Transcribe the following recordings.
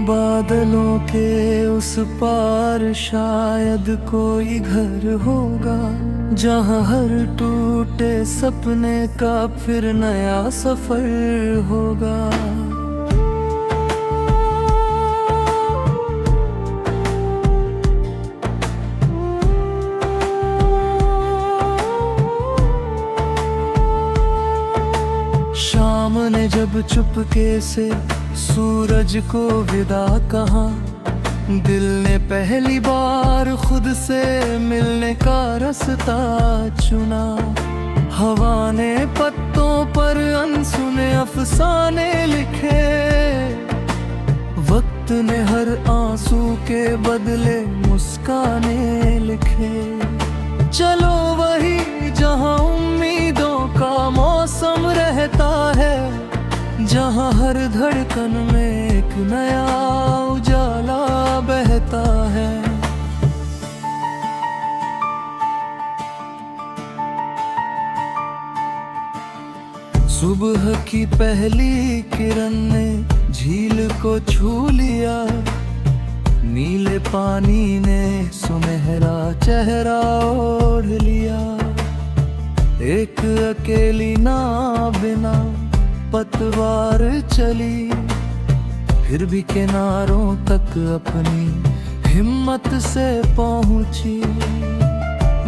बादलों के उस पार शायद कोई घर होगा, जहाँ हर टूटे सपने का फिर नया सफर होगा। शाम ने जब चुपके से सूरज को विदा कहा, दिल ने पहली बार खुद से मिलने का रास्ता चुना। हवा ने पत्तों पर अनसुने अफसाने लिखे, वक्त ने हर आंसू के बदले मुस्काने लिखे। चलो वही जहां उम्मीदों का मौसम रहता है, जहाँ हर धड़कन में एक नया उजाला बहता है। सुबह की पहली किरण ने झील को छू लिया, नीले पानी ने सुनहरा चेहरा ओढ़ लिया। एक अकेली नाव बिना पतवार चली, फिर भी किनारों तक अपनी हिम्मत से पहुंची।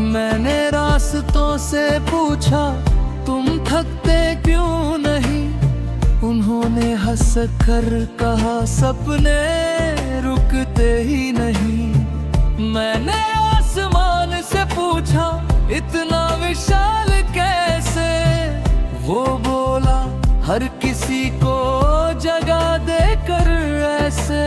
मैंने रास्तों से पूछा, तुम थकते क्यों नहीं? उन्होंने हंस कर कहा, सपने रुकते ही नहीं। मैंने आसमान से पूछा, इतना विशाल कैसे? वो बोला, हर किसी को जगह देकर ऐसे।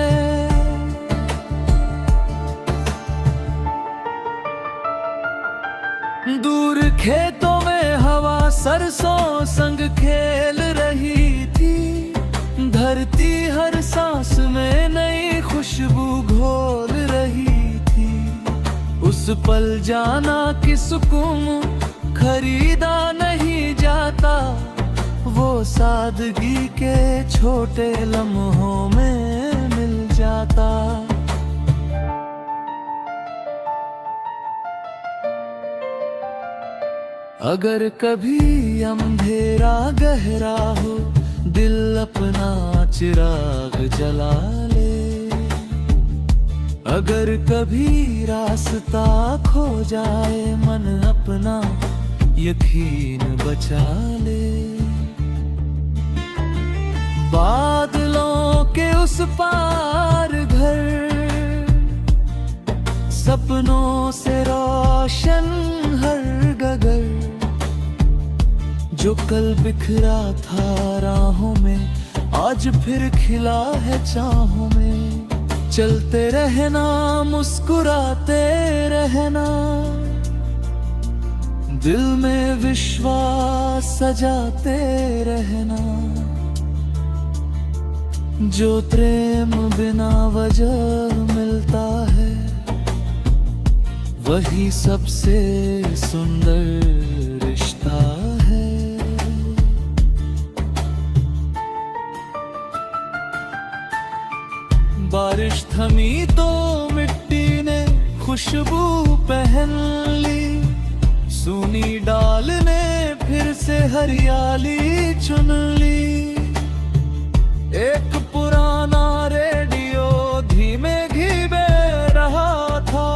दूर खेतों में हवा सरसों संग खेल रही थी, धरती हर सांस में नई खुशबू घोल रही थी। उस पल जाना कि सुकून खरीदा नहीं जाता, वो सादगी के छोटे लम्हों में मिल जाता। अगर कभी अंधेरा गहरा हो, दिल अपना चिराग जला ले। अगर कभी रास्ता खो जाए, मन अपना यकीन बचा ले। बादलों के उस पार घर, सपनों से रोशन हर गगर। जो कल बिखरा था राहों में, आज फिर खिला है चाहों में। चलते रहना, मुस्कुराते रहना, दिल में विश्वास सजाते रहना। जो प्रेम बिना वजह मिलता है, वही सबसे सुंदर रिश्ता है। बारिश थमी तो मिट्टी ने खुशबू पहन ली, सूनी डाल ने फिर से हरियाली चुन ली। एक पुराना रेडियो धीमे धीमे रहा था,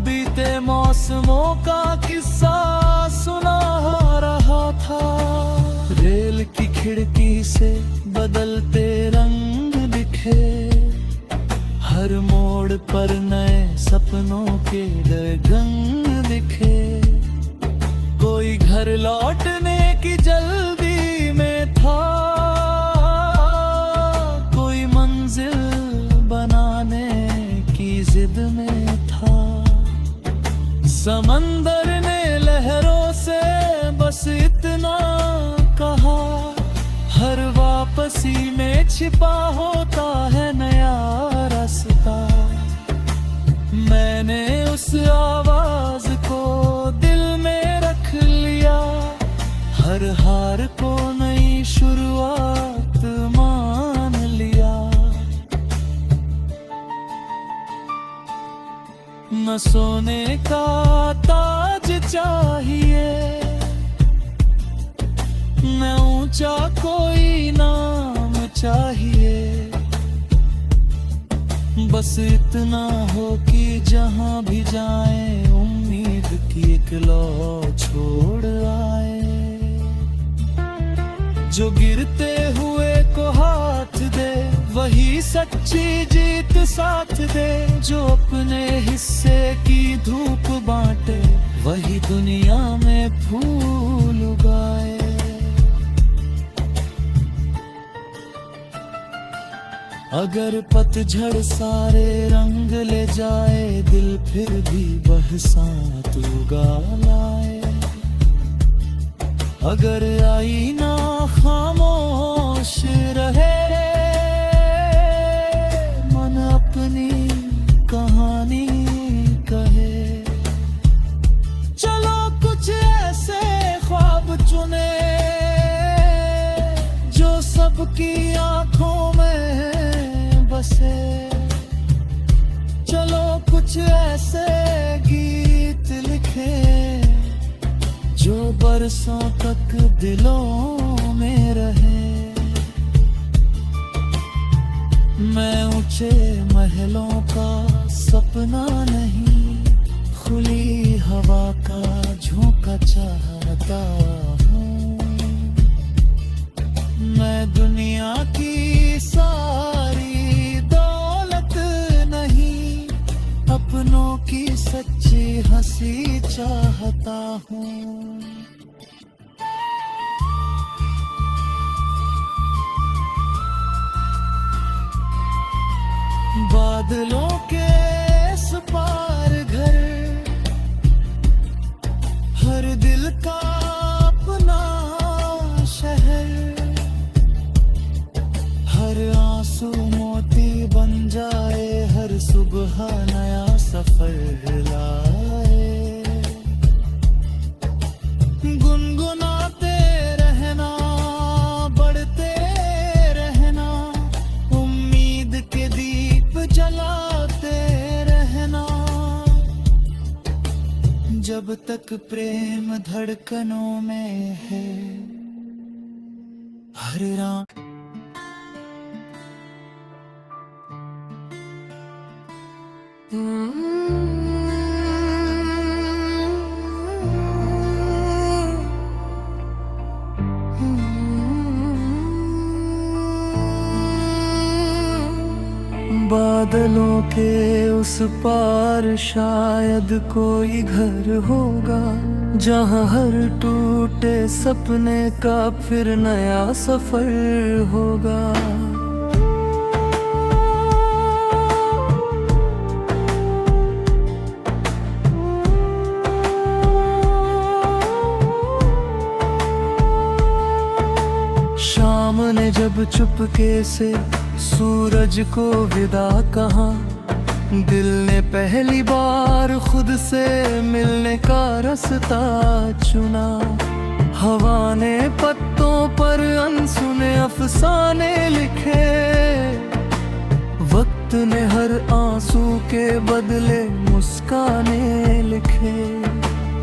बीते मौसमों का किस्सा सुना रहा था। रेल की खिड़की से बदलते रंग दिखे, हर मोड़ पर नए सपनों के डगंग दिखे। कोई घर लौटने की जल्दी में था, जिद में था। समंदर ने लहरों से बस इतना कहा, हर वापसी में छिपा होता है नया रास्ता। उस आवाज को दिल में रख लिया, हर हार को नई शुरुआत मान लिया। न सोने का ताज चाहिए, न ऊंचा कोई नाम चाहिए, बस इतना हो कि जहां भी जाए उम्मीद की एक लौ छोड़ आए। जो गिरते हुए को हाथ दे वही सच्ची जीत साथ दे, जो अपने हिस्से की धूप बांटे वही दुनिया में फूल उगाए। अगर पतझड़ सारे रंग ले जाए, दिल फिर भी बरसात उगा लाए। अगर आईना खामोश रहे, मन अपनी कहानी कहे। चलो कुछ ऐसे ख्वाब चुने जो सबकी आंखों में बसे। चलो कुछ ऐसे गीत लिखे जो बरसों तक दिलों में रहे। मैं ऊंचे महलों का सपना नहीं, खुली हवा का झोंका चाहता हूँ। मैं दुनिया की सारी दौलत नहीं, अपनों की सच्ची हंसी चाहता हूँ। बादलों के इस पार घर, हर दिल का अपना शहर। हर आंसू मोती बन जाए, हर सुबह नया सफर लाए। गुनगुनाते रहना, बढ़ते रहना, उम्मीद के दीप जलाते रहना। जब तक प्रेम धड़कनों में है, हर रात बादलों के उस पार शायद कोई घर होगा, जहाँ हर टूटे सपने का फिर नया सफर होगा। शाम ने जब चुपके से सूरज को विदा कहा, दिल ने पहली बार खुद से मिलने का रास्ता चुना। हवा ने पत्तों पर अनसुने अफसाने लिखे, वक्त ने हर आंसू के बदले मुस्काने लिखे।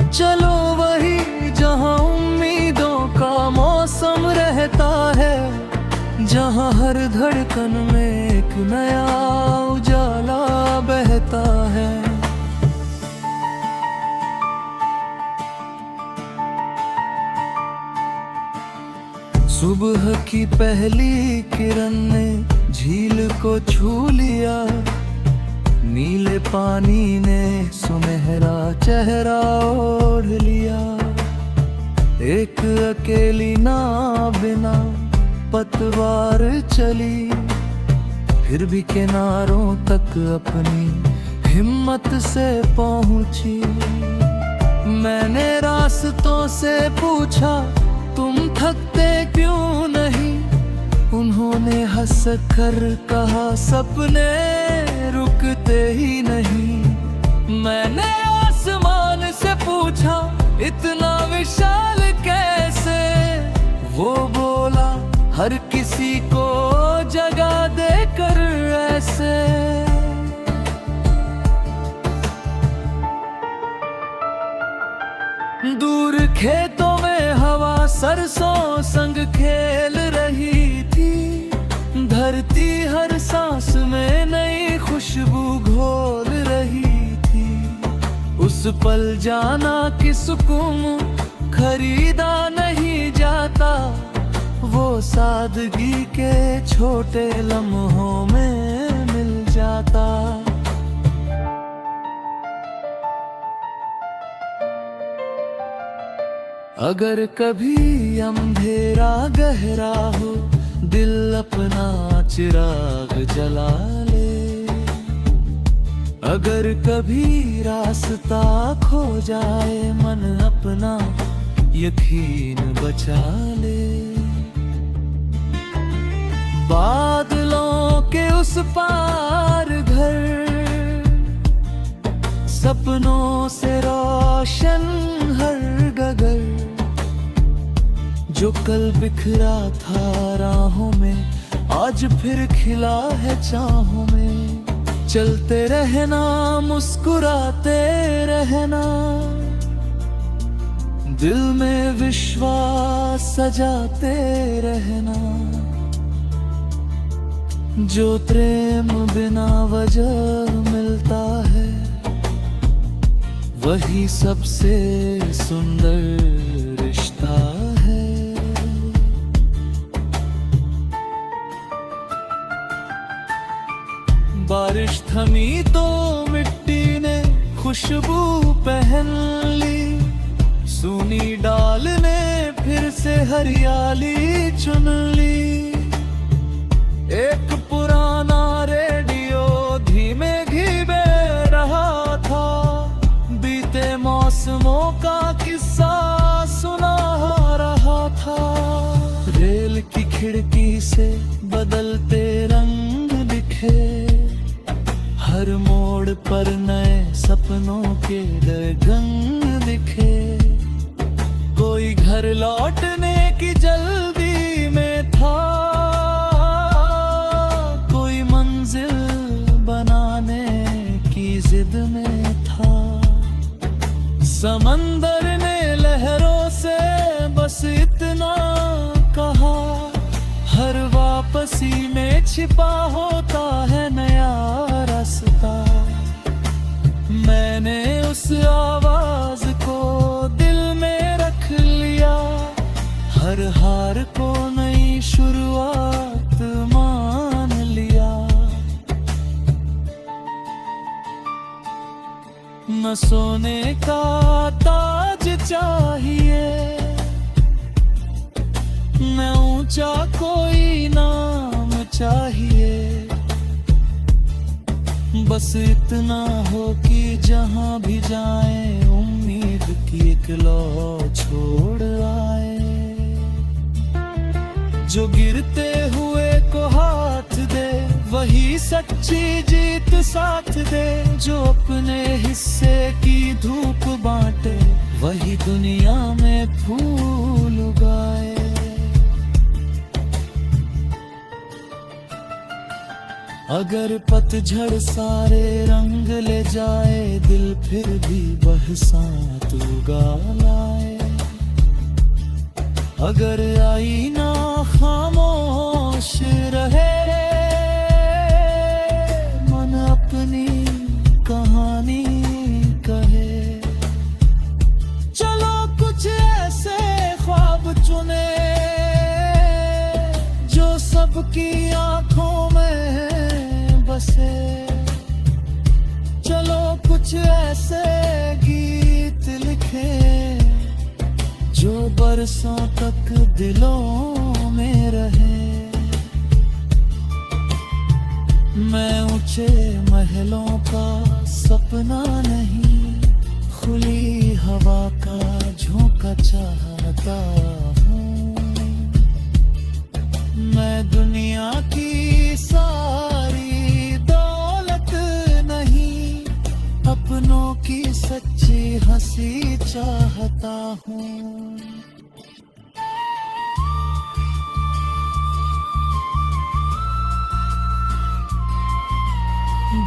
चलो वही जहां उम्मीदों का मौसम रहता है, जहाँ हर धड़कन में एक नया उजाला बहता है। सुबह की पहली किरण ने झील को छू लिया, नीले पानी ने सुनहरा चेहरा ओढ़ लिया। एक अकेली नाव बिना पतवार चली, फिर भी किनारों तक अपनी हिम्मत से पहुंची। मैंने रास्तों से पूछा तुम थकते क्यों नहीं, उन्होंने हंस कर कहा सपने रुकते ही नहीं। मैंने आसमान से पूछा इतना विशाल कैसे, वो बोला हर किसी को जगह देकर ऐसे। दूर खेतों में हवा सरसों संग खेल रही थी, धरती हर सांस में नई खुशबू घोल रही थी। उस पल जाना कि सुकून खरीदा नहीं जाता, वो सादगी के छोटे लम्हों में मिल जाता। अगर कभी अंधेरा गहरा हो, दिल अपना चिराग जला ले। अगर कभी रास्ता खो जाए, मन अपना यकीन बचा ले। बादलों के उस पार घर, सपनों से रोशन हर गगर। जो कल बिखरा था राहों में, आज फिर खिला है चाहों में। चलते रहना, मुस्कुराते रहना, दिल में विश्वास सजाते रहना। जो प्रेम बिना वजह मिलता है, वही सबसे सुंदर रिश्ता है। बारिश थमी तो मिट्टी ने खुशबू पहन ली, सूनी डाल ने फिर से हरियाली चुन ली। एक पुराना रेडियो धीमे घीमे रहा था, बीते मौसमों का किस्सा सुना रहा था। रेल की खिड़की से बदलते रंग दिखे, हर मोड़ पर नए सपनों के डगंग दिखे। कोई घर लौटने की जल्दी में था, कोई मंजिल बनाने की जिद में था। समंदर ने लहरों से बस इतना कहा, हर वापसी में छिपा होता है नया रास्ता। मैंने उस आवाज को दिल में रख लिया, हर हार को नई शुरुआत मान लिया। न सोने का ताज चाहिए, न ऊंचा कोई नाम चाहिए। बस इतना हो कि जहां भी जाए, उम्मीद की एक लौ छोड़ आए। जो गिरते हुए को हाथ दे, वही सच्ची जीत साथ दे। जो अपने हिस्से की धूप बांटे, वही दुनिया में फूल उगाए। अगर पतझड़ सारे रंग ले जाए, दिल फिर भी बरसात उगा लाए। अगर आईना खामोश रहे, मन अपनी कहानी कहे। चलो कुछ ऐसे ख्वाब चुने, जो सबकी आंखों में बसे। चलो कुछ ऐसे गीत लिखे, जो बरसों तक दिलों में रहे। मैं ऊंचे महलों का सपना नहीं, खुली हवा का झोंका चाहता हूँ। मैं दुनिया की सारी दौलत नहीं, अपनों हंसी चाहता हूँ।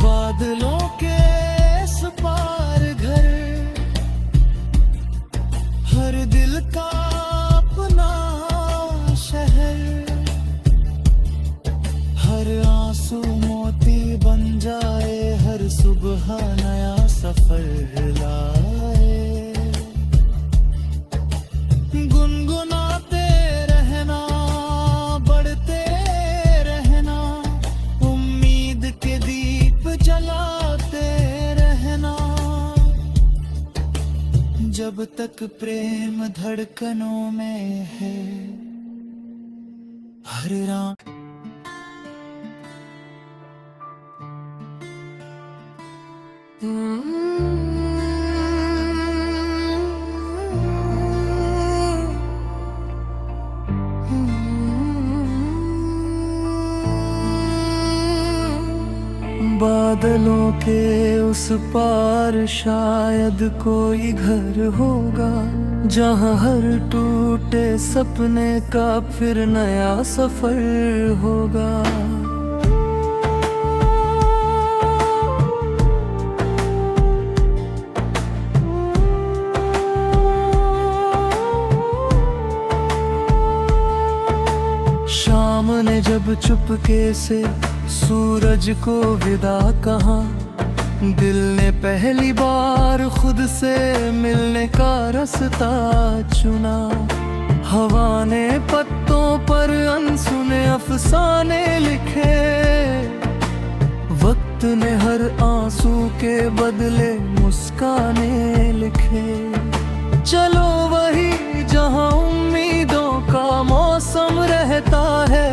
बादलों के इस पार घर, हर दिल का अपना शहर, हर आंसू मोती बन जाए, हर सुबह नया सफर लाए। गुनगुनाते रहना, बढ़ते रहना, उम्मीद के दीप जलाते रहना। जब तक प्रेम धड़कनों में है, हरे राम। बादलों के उस पार शायद कोई घर होगा, जहाँ हर टूटे सपने का फिर नया सफर होगा। शाम ने जब चुपके से सूरज को विदा कहा, दिल ने पहली बार खुद से मिलने का रास्ता चुना। हवा ने पत्तों पर अनसुने अफसाने लिखे, वक्त ने हर आंसू के बदले मुस्काने लिखे। चलो वही जहां उम्मीदों का मौसम रहता है,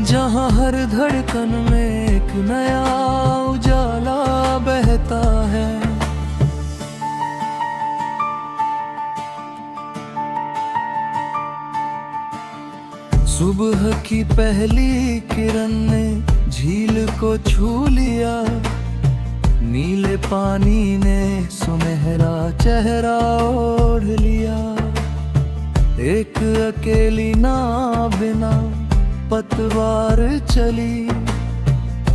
जहाँ हर धड़कन में एक नया उजाला बहता है। सुबह की पहली किरण ने झील को छू लिया, नीले पानी ने सुनहरा चेहरा ओढ़ लिया। एक अकेली नाव बिना पतवार चली,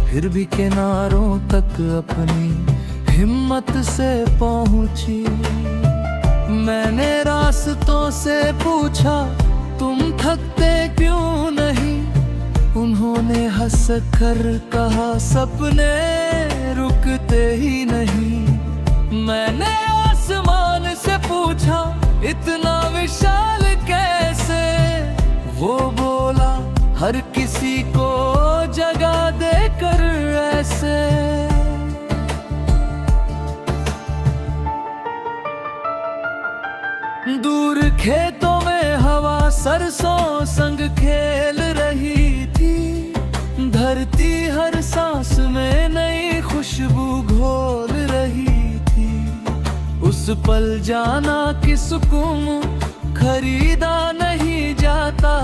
फिर भी किनारों तक अपनी हिम्मत से पहुंची। मैंने रास्तों से पूछा, तुम थकते क्यों नहीं? उन्होंने हंस कर कहा, सपने रुकते ही नहीं। मैंने आसमान से पूछा, इतना विशाल कैसे? वो बोला, हर किसी को जगा देकर ऐसे। दूर खेतों में हवा सरसों संग खेल रही थी, धरती हर सांस में नई खुशबू घोल रही थी। उस पल जाना कि सुकून खरीदा नहीं जाता,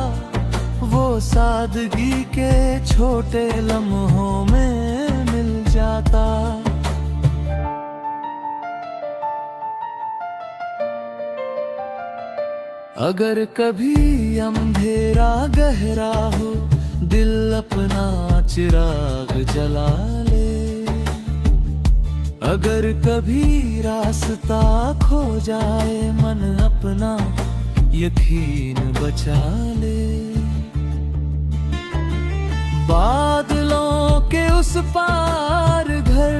वो सादगी के छोटे लम्हों में मिल जाता। अगर कभी अंधेरा गहरा हो, दिल अपना चिराग जला ले। अगर कभी रास्ता खो जाए, मन अपना यकीन बचा ले। बादलों के उस पार घर,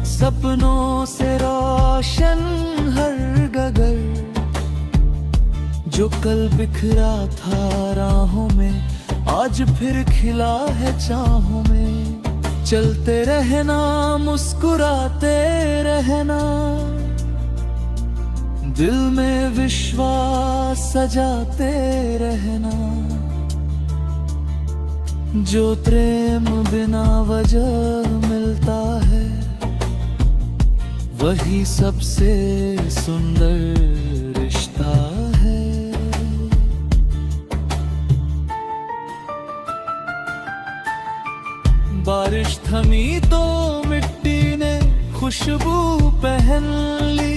सपनों से रोशन हर गगर। जो कल बिखरा था राहों में, आज फिर खिला है चाहों में। चलते रहना, मुस्कुराते रहना, दिल में विश्वास सजाते रहना। जो प्रेम बिना वजह मिलता है, वही सबसे सुंदर रिश्ता है। बारिश थमी तो मिट्टी ने खुशबू पहन ली,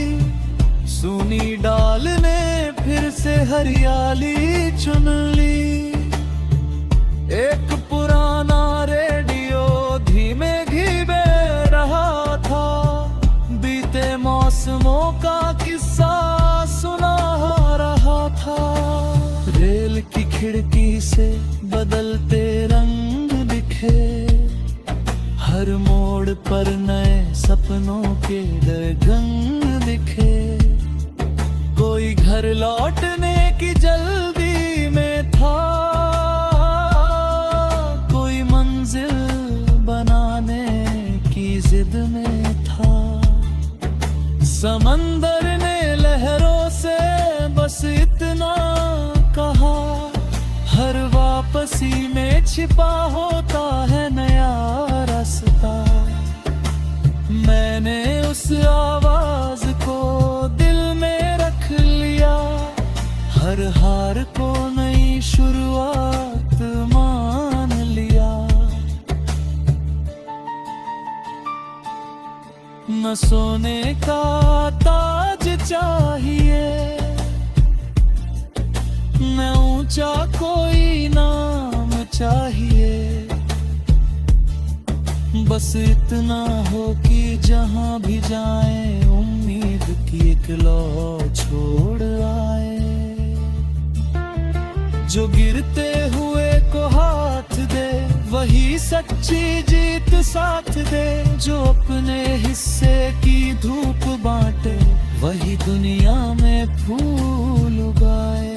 सूनी डाल ने फिर से हरियाली चुन ली। एक पुराना रेडियो धीमे घीमे रहा था, बीते मौसमों का किस्सा सुना रहा था। रेल की खिड़की से बदलते रंग दिखे, हर मोड़ पर नए सपनों के डरगंग दिखे। कोई घर लौटने की जल्दी में था, कोई मंजिल बनाने की जिद में था। समंदर ने लहरों से बस इतना कहा, हर वापसी में छिपा होता है नया रास्ता। मैंने उस आवाज को दिल में रख लिया, हर हार को नई शुरुआत मान लिया। न सोने का ताज चाहिए, न ऊंचा कोई नाम चाहिए, बस इतना हो कि जहां भी जाए उम्मीद की एक लौ छोड़ आए। जो गिरते हुए को हाथ दे वही सच्ची जीत साथ दे, जो अपने हिस्से की धूप बांटे वही दुनिया में फूल उगाए।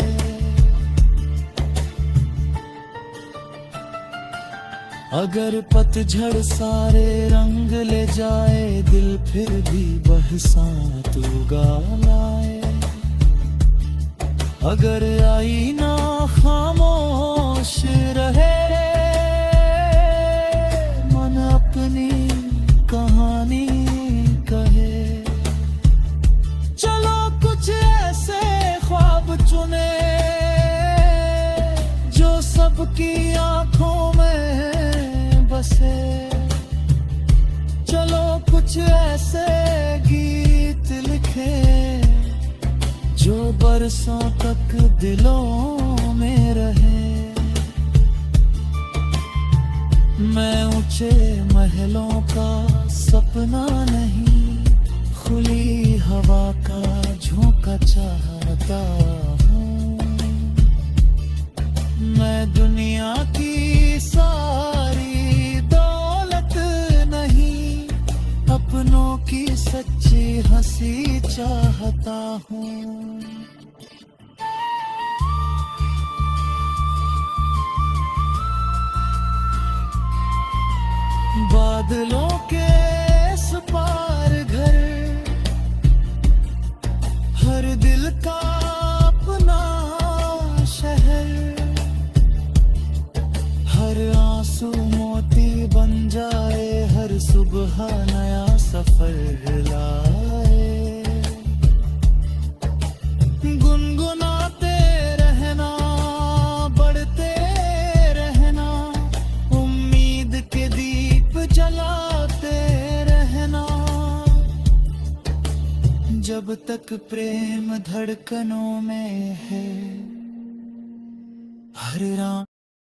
अगर पतझड़ सारे रंग ले जाए, दिल फिर भी बरसात उगा लाए। अगर आईना खामोश रहे, मन अपनी कहानी कहे। चलो कुछ ऐसे ख्वाब चुने जो सबकी आंखों में बसे। चलो कुछ ऐसे गीत लिखे जो बरसों तक दिलों में रहे। मैं ऊंचे महलों का सपना नहीं, खुली हवा का झोंका चाहता हूँ। मैं दुनिया की सारी दौलत नहीं, अपनों की सच्ची हंसी चाहता हूँ। बादलों के इस पार घर, हर दिल का अपना शहर। हर आंसू मोती बन जाए, हर सुबह नया सफर लाए। गुनगुनाते रहना, बढ़ते रहना, उम्मीद के दीप जलाते रहना। जब तक प्रेम धड़कनों में है, हर रात